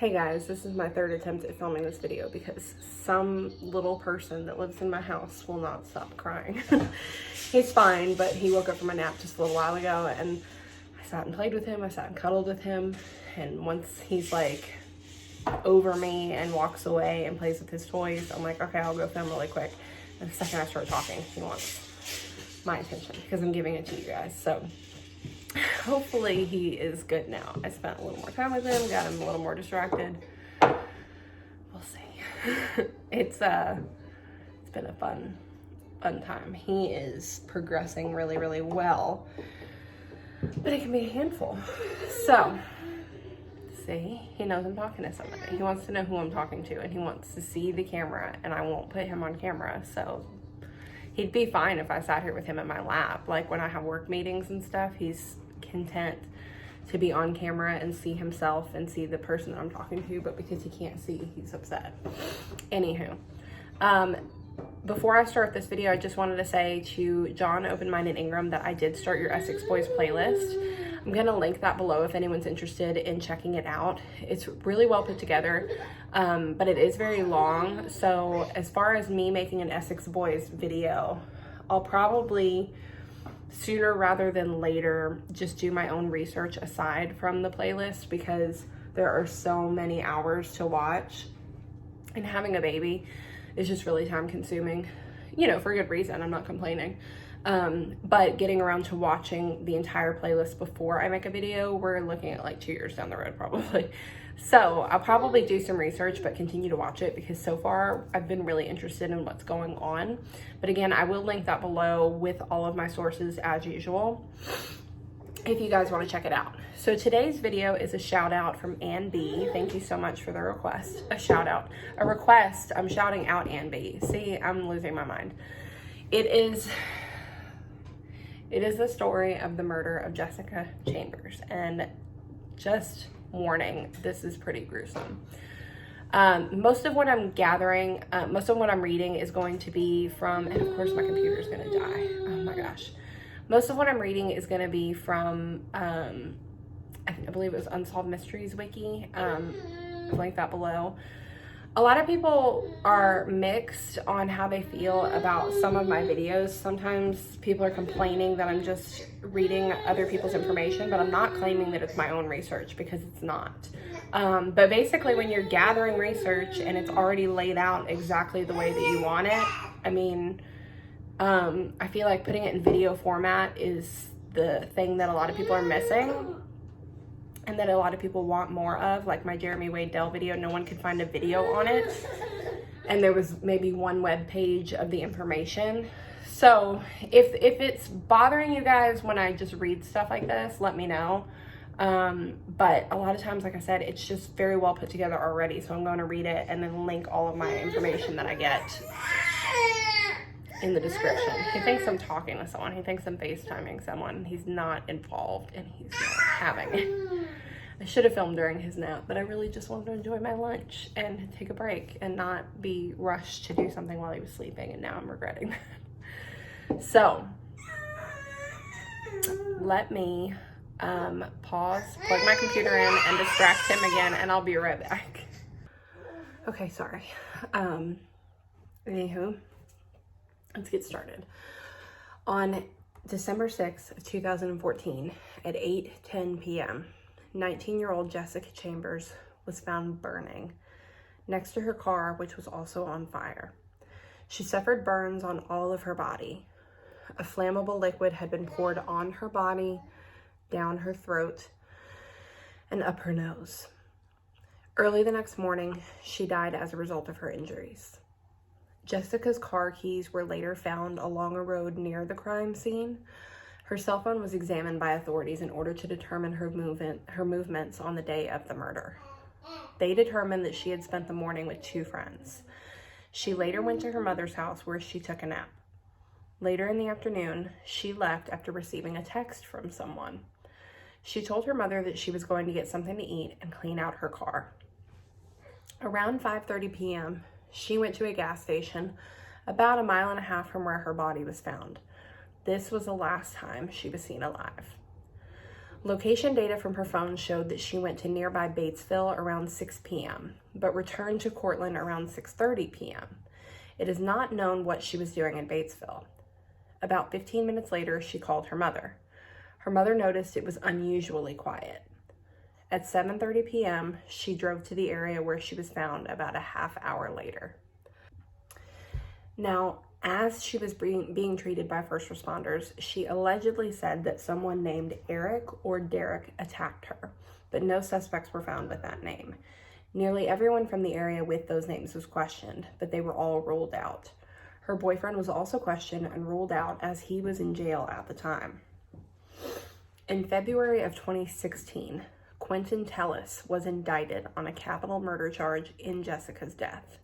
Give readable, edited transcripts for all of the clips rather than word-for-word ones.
Hey guys, this is my third attempt at filming this video because some little person that lives in my house will not stop crying. He's fine, but he woke up from a nap just a little while ago and I sat and played with him, I sat and cuddled with him, and once he's like over me and walks away and plays with his toys, I'm like, okay, I'll go film really quick. And the second I start talking, he wants my attention because I'm giving it to you guys. So hopefully he is good now. I spent a little more time with him, got him a little more distracted. We'll see. It's been a fun time. He is progressing really, really well, but it can be a handful. So, see, he knows I'm talking to somebody. He wants to know who I'm talking to, and he wants to see the camera, and I won't put him on camera, so he'd be fine if I sat here with him in my lap. Like when I have work meetings and stuff, he's content to be on camera and see himself and see the person that I'm talking to, but because he can't see, he's upset. Anywho, before I start this video, I just wanted to say to John, Open Mind, and Ingram that I did start your Essex Boys playlist. I'm gonna link that below if anyone's interested in checking it out. It's really well put together, but it is very long. So as far as me making an Essex Boys video, I'll probably sooner rather than later just do my own research aside from the playlist, because there are so many hours to watch, and having a baby is just really time consuming, you know, for good reason. I'm not complaining. But getting around to watching the entire playlist before I make a video, we're looking at like 2 years down the road probably. So I'll probably do some research, but continue to watch it because so far I've been really interested in what's going on. But again, I will link that below with all of my sources as usual, if you guys want to check it out. So today's video is a shout out from Ann B. Thank you so much for the request. A shout out, a request. I'm shouting out Ann B. See, I'm losing my mind. It is the story of the murder of Jessica Chambers, and just warning, this is pretty gruesome. Most of what I'm gathering, most of what I'm reading is going to be from, and of course my computer's gonna die. Oh my gosh. Most of what I'm reading is gonna be from, I believe it was Unsolved Mysteries Wiki. I'll link that below. A lot of people are mixed on how they feel about some of my videos. Sometimes people are complaining that I'm just reading other people's information, but I'm not claiming that it's my own research, because it's not. But basically when you're gathering research and it's already laid out exactly the way that you want it, I mean, I feel like putting it in video format is the thing that a lot of people are missing, and that a lot of people want more of. Like my Jeremy Wade Dell video, no one could find a video on it, and there was maybe one web page of the information. So if it's bothering you guys when I just read stuff like this, let me know. But a lot of times, like I said, it's just very well put together already, so I'm going to read it and then link all of my information that I get in the description. He thinks I'm talking to someone. He thinks I'm FaceTiming someone. He's not involved, and he's not having it. I should have filmed during his nap, but I really just wanted to enjoy my lunch and take a break and not be rushed to do something while he was sleeping, and now I'm regretting that. So let me pause, plug my computer in, and distract him again, and I'll be right back. Okay, sorry. Anywho, let's get started. On December 6th of 2014 at 8:10 p.m., 19-year-old Jessica Chambers was found burning next to her car, which was also on fire. She suffered burns on all of her body. A flammable liquid had been poured on her body, down her throat, and up her nose. Early the next morning, she died as a result of her injuries. Jessica's car keys were later found along a road near the crime scene. Her cell phone was examined by authorities in order to determine her movements on the day of the murder. They determined that she had spent the morning with 2 friends. She later went to her mother's house where she took a nap. Later in the afternoon, she left after receiving a text from someone. She told her mother that she was going to get something to eat and clean out her car. Around 5:30 p.m., she went to a gas station about 1.5 miles from where her body was found. This was the last time she was seen alive. Location data from her phone showed that she went to nearby Batesville around 6 p.m., but returned to Cortland around 6:30 p.m. It is not known what she was doing in Batesville. About 15 minutes later, she called her mother. Her mother noticed it was unusually quiet. At 7:30 p.m., she drove to the area where she was found about a half hour later. Now, as she was being treated by first responders, she allegedly said that someone named Eric or Derek attacked her, but no suspects were found with that name. Nearly everyone from the area with those names was questioned, but they were all ruled out. Her boyfriend was also questioned and ruled out as he was in jail at the time. In February of 2016, Quentin Tellis was indicted on a capital murder charge in Jessica's death.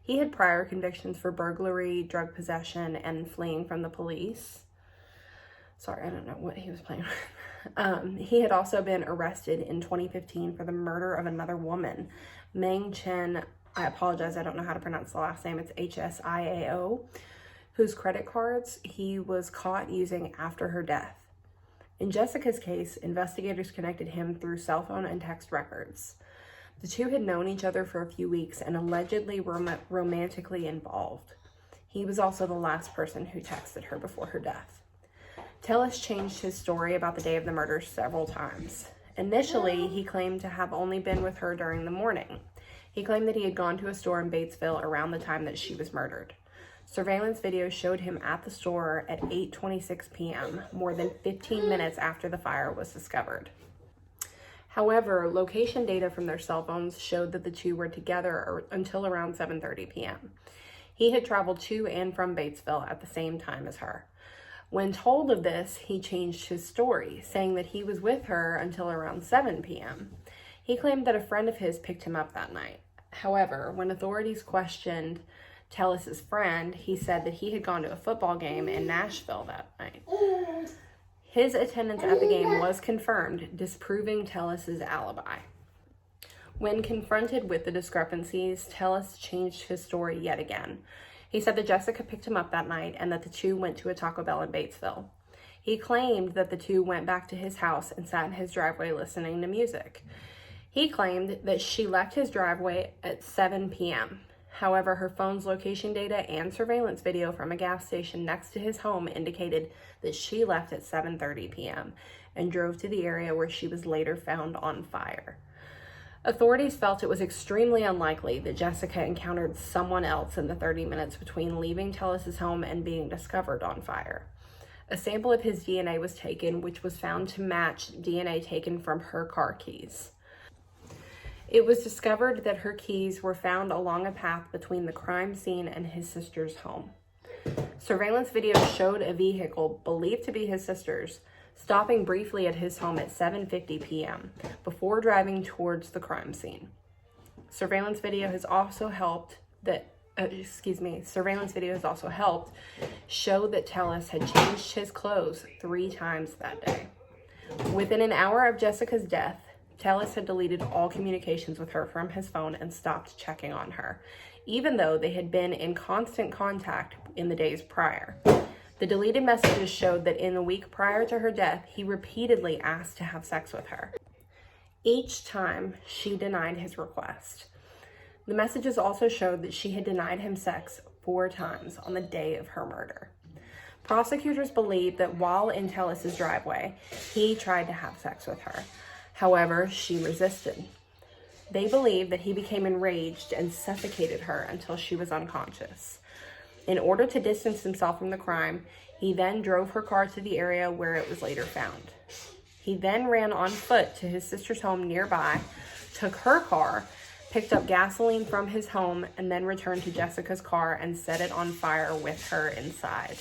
He had prior convictions for burglary, drug possession, and fleeing from the police. Sorry, I don't know what he was playing with. He had also been arrested in 2015 for the murder of another woman, Meng Chen. I apologize, I don't know how to pronounce the last name. It's Hsiao, whose credit cards he was caught using after her death. In Jessica's case, investigators connected him through cell phone and text records. The two had known each other for a few weeks and allegedly were romantically involved. He was also the last person who texted her before her death. Tellis changed his story about the day of the murder several times. Initially, he claimed to have only been with her during the morning. He claimed that he had gone to a store in Batesville around the time that she was murdered. Surveillance video showed him at the store at 8:26 p.m., more than 15 minutes after the fire was discovered. However, location data from their cell phones showed that the two were together until around 7:30 p.m. He had traveled to and from Batesville at the same time as her. When told of this, he changed his story, saying that he was with her until around 7 p.m. He claimed that a friend of his picked him up that night. However, when authorities questioned Tellis's friend, he said that he had gone to a football game in Nashville that night. His attendance at the game was confirmed, disproving Tellis's alibi. When confronted with the discrepancies, Tellis changed his story yet again. He said that Jessica picked him up that night and that the two went to a Taco Bell in Batesville. He claimed that the two went back to his house and sat in his driveway listening to music. He claimed that she left his driveway at 7 p.m. However, her phone's location data and surveillance video from a gas station next to his home indicated that she left at 7:30 p.m. and drove to the area where she was later found on fire. Authorities felt it was extremely unlikely that Jessica encountered someone else in the 30 minutes between leaving Tellis's home and being discovered on fire. A sample of his DNA was taken, which was found to match DNA taken from her car keys. It was discovered that her keys were found along a path between the crime scene and his sister's home. Surveillance video showed a vehicle believed to be his sister's stopping briefly at his home at 7:50 p.m. before driving towards the crime scene. Surveillance video has also helped show that Tellis had changed his clothes 3 times that day. Within an hour of Jessica's death, Tellis had deleted all communications with her from his phone and stopped checking on her, even though they had been in constant contact in the days prior. The deleted messages showed that in the week prior to her death, he repeatedly asked to have sex with her. Each time, she denied his request. The messages also showed that she had denied him sex 4 times on the day of her murder. Prosecutors believe that while in Tellis's driveway, he tried to have sex with her. However, she resisted. They believe that he became enraged and suffocated her until she was unconscious. In order to distance himself from the crime, he then drove her car to the area where it was later found. He then ran on foot to his sister's home nearby, took her car, picked up gasoline from his home, and then returned to Jessica's car and set it on fire with her inside.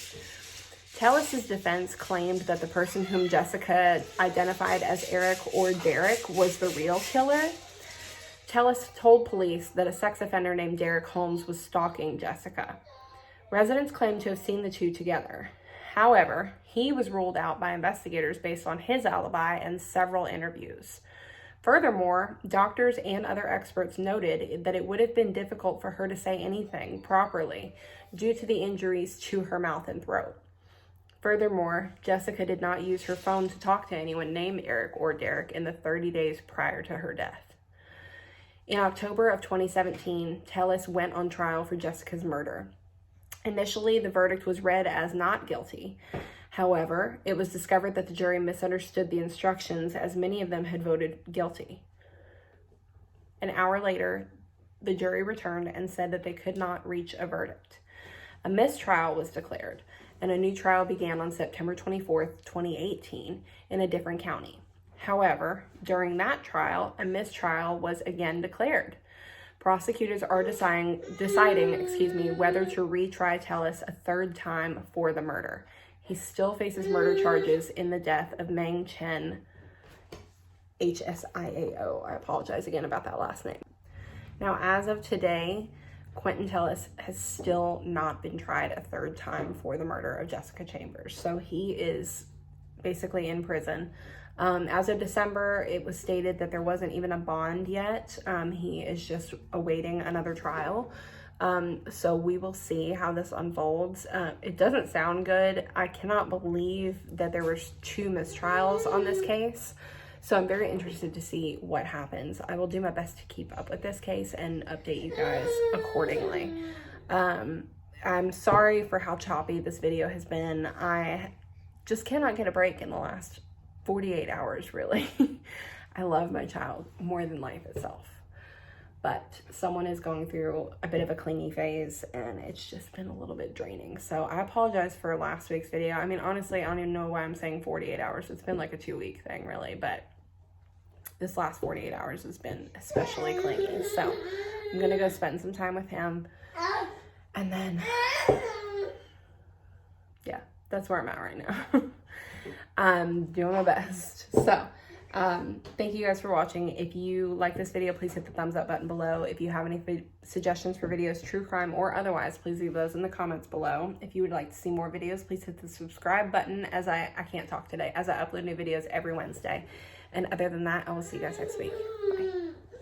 Tellis's defense claimed that the person whom Jessica identified as Eric or Derek was the real killer. Tellis told police that a sex offender named Derek Holmes was stalking Jessica. Residents claimed to have seen the two together. However, he was ruled out by investigators based on his alibi and several interviews. Furthermore, doctors and other experts noted that it would have been difficult for her to say anything properly due to the injuries to her mouth and throat. Furthermore, Jessica did not use her phone to talk to anyone named Eric or Derek in the 30 days prior to her death. In October of 2017, Tellis went on trial for Jessica's murder. Initially, the verdict was read as not guilty. However, it was discovered that the jury misunderstood the instructions, as many of them had voted guilty. An hour later, the jury returned and said that they could not reach a verdict. A mistrial was declared, and a new trial began on September 24th, 2018, in a different county. However, during that trial, a mistrial was again declared. Prosecutors are deciding, whether to retry Tellis a third time for the murder. He still faces murder charges in the death of Meng Chen Hsiao. I apologize again about that last name. Now, as of today, Quentin Tellis has still not been tried a third time for the murder of Jessica Chambers. So he is basically in prison. As of December, it was stated that there wasn't even a bond yet. He is just awaiting another trial. So we will see how this unfolds. It doesn't sound good. I cannot believe that there were 2 mistrials on this case. So I'm very interested to see what happens. I will do my best to keep up with this case and update you guys accordingly. I'm sorry for how choppy this video has been. I just cannot get a break in the last 48 hours, really. I love my child more than life itself. But someone is going through a bit of a clingy phase, and it's just been a little bit draining. So I apologize for last week's video. I mean, honestly, I don't even know why I'm saying 48 hours. It's been like a 2-week thing, really. But this last 48 hours has been especially clingy. So I'm going to go spend some time with him. And then, yeah, that's where I'm at right now. I'm doing my best. So thank you guys for watching. If you like this video, please hit the thumbs up button below. If you have any suggestions for videos, true crime or otherwise, please leave those in the comments below. If you would like to see more videos, please hit the subscribe button, as I can't talk today, as I upload new videos every Wednesday. And other than that, I will see you guys next week. Bye.